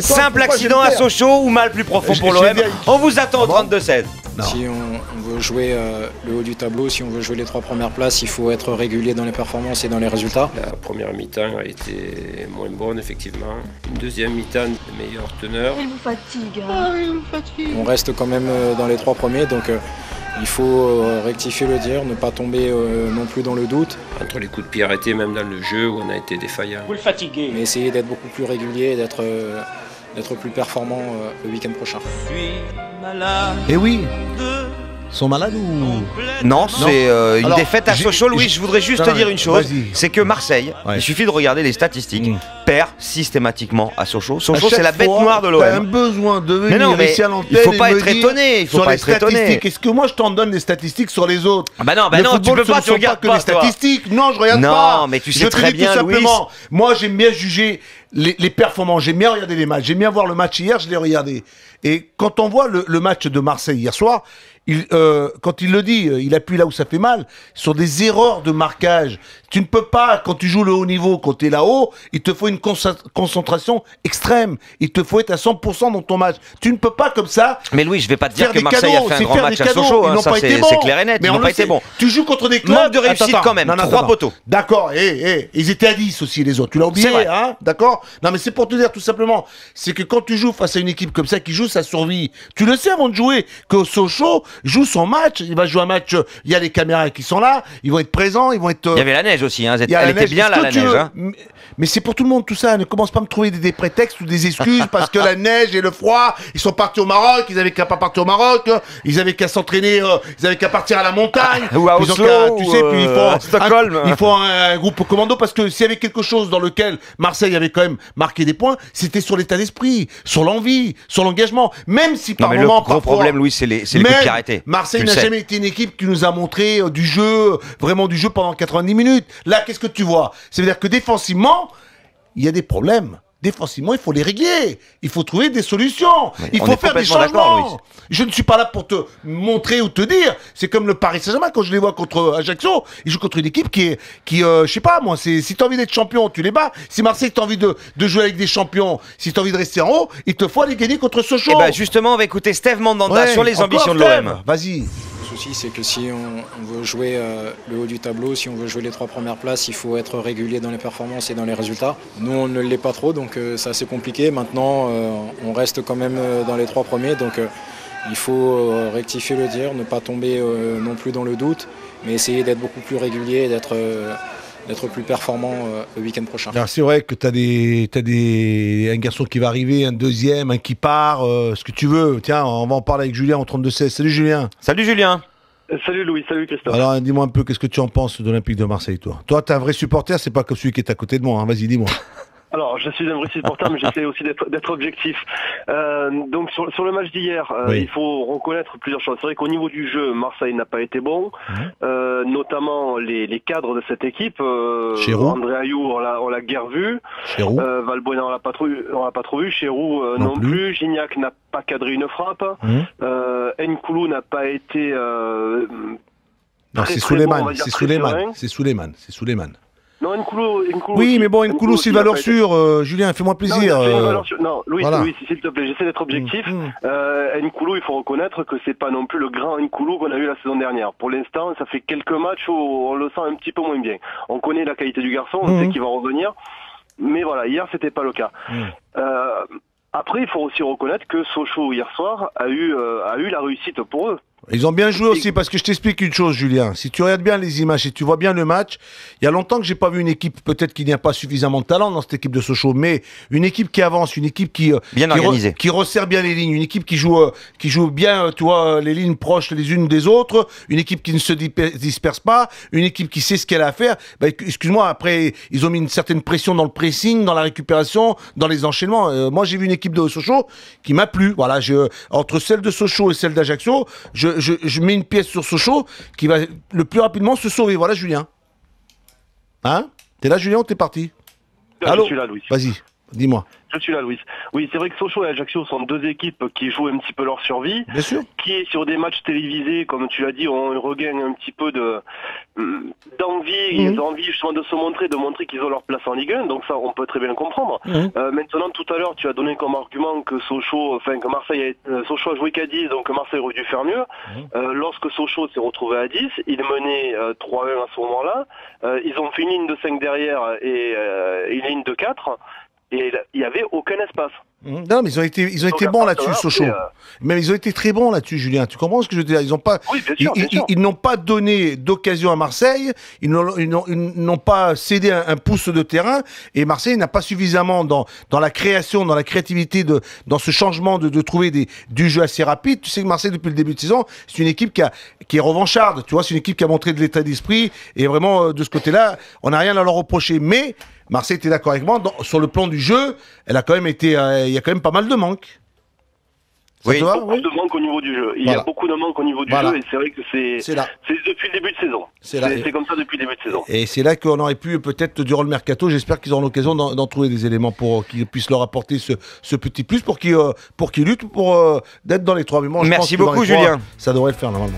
Simple accident à Sochaux ou mal plus profond pour l'OM? On vous attend au 32-16. Si on veut jouer le haut du tableau, si on veut jouer les 3 premières places, il faut être régulier dans les performances et dans les résultats. La première mi-temps a été moins bonne, effectivement. Une deuxième mi-temps, de meilleure teneur. Il vous fatigue. Hein. Il me fatigue. On reste quand même dans les 3 premiers, donc il faut rectifier le tir, ne pas tomber non plus dans le doute. Entre les coups de pied arrêtés, même dans le jeu, où on a été défaillant. Vous le fatiguez. Mais essayer d'être beaucoup plus régulier, d'être plus performant le week-end prochain. Eh oui. Ils sont malades ou... Non, c'est une défaite à Sochaux. Louis, je voudrais juste te dire une chose, c'est que Marseille, il suffit de regarder les statistiques, perd systématiquement à Sochaux. Sochaux, c'est la bête noire de l'OM. T'as un besoin de venir ici à l'antenne. Il faut pas être étonné. Il faut pas être étonné. Est-ce que moi je t'en donne des statistiques sur les autres? Bah non, tu peux pas, tu regardes pas les statistiques. Non, je regarde pas. Non, mais tu sais très bien, Louis. Moi, j'aime bien juger les performances. J'aime bien regarder les matchs. J'aime bien voir le match hier, je l'ai regardé. Et quand on voit le match de Marseille hier soir, quand il le dit, il appuie là où ça fait mal, sur des erreurs de marquage. Tu ne peux pas, quand tu joues le haut niveau, quand tu es là-haut, il te faut une concentration extrême. Il te faut être à 100% dans ton match. Tu ne peux pas comme ça. Mais Louis, je vais pas te dire que Marseille a fait un grand match à Sochaux. Hein, ça, c'est clair et net. Ils n'ont pas été bons. Tu joues contre des clubs. Manque de réussite quand même. 3 poteaux. D'accord. Ils étaient à 10 aussi, les autres. Tu l'as oublié, hein? D'accord? Non, mais c'est pour te dire tout simplement. C'est que quand tu joues face à une équipe comme ça qui joue sa survie, tu le sais avant de jouer que Sochaux joue son match. Il va jouer un match. Il y a les caméras qui sont là. Ils vont être présents. Ils vont être. Il y avait la neige aussi. Hein. Elle était bien là, la neige. Hein. Mais c'est pour tout le monde tout ça. Ne commence pas à me trouver des prétextes ou des excuses parce que la neige et le froid. Ils sont partis au Maroc. Ils avaient qu'à pas partir au Maroc. Ils avaient qu'à s'entraîner. Ils avaient qu'à partir à la montagne. Ou à Oslo. Tu sais, puis Stockholm. Il faut un groupe commando parce que s'il y avait quelque chose dans lequel Marseille avait quand même marqué des points, c'était sur l'état d'esprit, sur l'envie, sur l'engagement. Même si par moment, le gros problème, Louis, c'est les coups de pied arrêtés. Marseille n'a jamais été une équipe qui nous a montré du jeu, vraiment du jeu pendant 90 minutes. Là, qu'est-ce que tu vois? C'est-à-dire que défensivement, il y a des problèmes. Défensivement, il faut les régler. Il faut trouver des solutions. Il faut faire des changements. Je ne suis pas là pour te montrer ou te dire. C'est comme le Paris Saint-Germain, quand je les vois contre Ajaccio. Ils jouent contre une équipe qui je sais pas, moi, si tu as envie d'être champion, tu les bats. Si Marseille, tu as envie de jouer avec des champions, si tu as envie de rester en haut, il te faut aller gagner contre Sochaux. Et bah justement, on va écouter Steve Mandanda sur les ambitions de l'OM. Vas-y. Le souci, c'est que si on veut jouer le haut du tableau, si on veut jouer les 3 premières places, il faut être régulier dans les performances et dans les résultats. Nous, on ne l'est pas trop, donc c'est assez compliqué. Maintenant, on reste quand même dans les 3 premiers, donc il faut rectifier le tir, ne pas tomber non plus dans le doute, mais essayer d'être beaucoup plus régulier et d'être plus performant le week-end prochain. C'est vrai que tu as un garçon qui va arriver, un deuxième, un qui part, ce que tu veux. Tiens, on va en parler avec Julien en 32-16. Salut Julien. Salut Julien. Salut Louis, salut Christophe. Alors dis-moi un peu, qu'est-ce que tu en penses de l'Olympique de Marseille, toi? Toi, t'es un vrai supporter, c'est pas comme celui qui est à côté de moi, hein. Vas-y, dis-moi. Alors, je suis un vrai supporter, mais j'essaie aussi d'être objectif. Donc, sur le match d'hier, il faut reconnaître plusieurs choses. C'est vrai qu'au niveau du jeu, Marseille n'a pas été bon, notamment les cadres de cette équipe. André Ayew, on l'a guère vu. Valbuena, on l'a pas trop vu. Chérou, non plus. Gignac n'a pas cadré une frappe. Nkoulou n'a pas été... non, c'est Souleymane. Non, Nkoulou. Oui, mais bon, Nkoulou, c'est une valeur sûre. Julien, fais-moi plaisir. Non, Louis, s'il te plaît, j'essaie d'être objectif. Nkoulou, il faut reconnaître que c'est pas non plus le grand Nkoulou qu'on a eu la saison dernière. Pour l'instant, ça fait quelques matchs où on le sent un petit peu moins bien. On connaît la qualité du garçon, on sait qu'il va revenir. Mais voilà, hier, c'était pas le cas. Après, il faut aussi reconnaître que Sochaux, hier soir, a eu la réussite pour eux. Ils ont bien joué aussi, parce que je t'explique une chose, Julien. Si tu regardes bien les images et tu vois bien le match, il y a longtemps que j'ai pas vu une équipe, peut-être qu'il n'y a pas suffisamment de talent dans cette équipe de Sochaux, mais une équipe qui avance, une équipe qui resserre bien les lignes, une équipe qui joue bien, tu vois, les lignes proches les unes des autres, une équipe qui ne se disperse pas, une équipe qui sait ce qu'elle a à faire. Bah, excuse-moi, après, ils ont mis une certaine pression dans le pressing, dans la récupération, dans les enchaînements. Moi, j'ai vu une équipe de Sochaux qui m'a plu. Voilà, entre celle de Sochaux et celle d'Ajaccio, je mets une pièce sur Sochaux qui va le plus rapidement se sauver. Voilà, Julien. Hein? T'es là, Julien, ou t'es parti? Je suis là, Louis. Vas-y. Dis-moi. Je suis là, Louis. Oui, c'est vrai que Sochaux et Ajaccio sont deux équipes qui jouent un petit peu leur survie. Bien sûr. Qui, sur des matchs télévisés, comme tu l'as dit, ont un regain un petit peu d'envie. Ils ont envie justement de se montrer, de montrer qu'ils ont leur place en Ligue 1. Donc ça, on peut très bien le comprendre. Maintenant, tout à l'heure, tu as donné comme argument que Sochaux a joué qu'à 10, donc Marseille aurait dû faire mieux. Lorsque Sochaux s'est retrouvé à 10, il menait 3-1 à ce moment-là. Ils ont fait une ligne de 5 derrière et une ligne de 4. Et il n'y avait aucun espace. Non, mais ils ont été bons là-dessus, Sochaux. Mais ils ont été très bons là-dessus, Julien. Tu comprends ce que je veux dire? Ils n'ont pas, ils n'ont pas donné d'occasion à Marseille. Ils n'ont pas cédé un pouce de terrain. Et Marseille n'a pas suffisamment dans la création, dans la créativité, dans ce changement de trouver du jeu assez rapide. Tu sais que Marseille, depuis le début de saison, c'est une équipe qui est revancharde. Tu vois, c'est une équipe qui a montré de l'état d'esprit. Et vraiment, de ce côté-là, on n'a rien à leur reprocher. Mais Marseille, tu es d'accord avec moi, sur le plan du jeu, elle a quand même été, il y a quand même pas mal de manques. Oui, beaucoup de manques au niveau du jeu. Il y a beaucoup de manques au niveau du jeu et c'est vrai que c'est depuis le début de saison. C'est comme ça depuis le début de saison. Et c'est là qu'on aurait pu peut-être, durant le mercato, j'espère qu'ils auront l'occasion d'en trouver des éléments pour qu'ils puissent leur apporter ce petit plus pour qu'ils luttent d'être dans les 3. Mais moi, merci beaucoup, Julien. Ça devrait le faire normalement.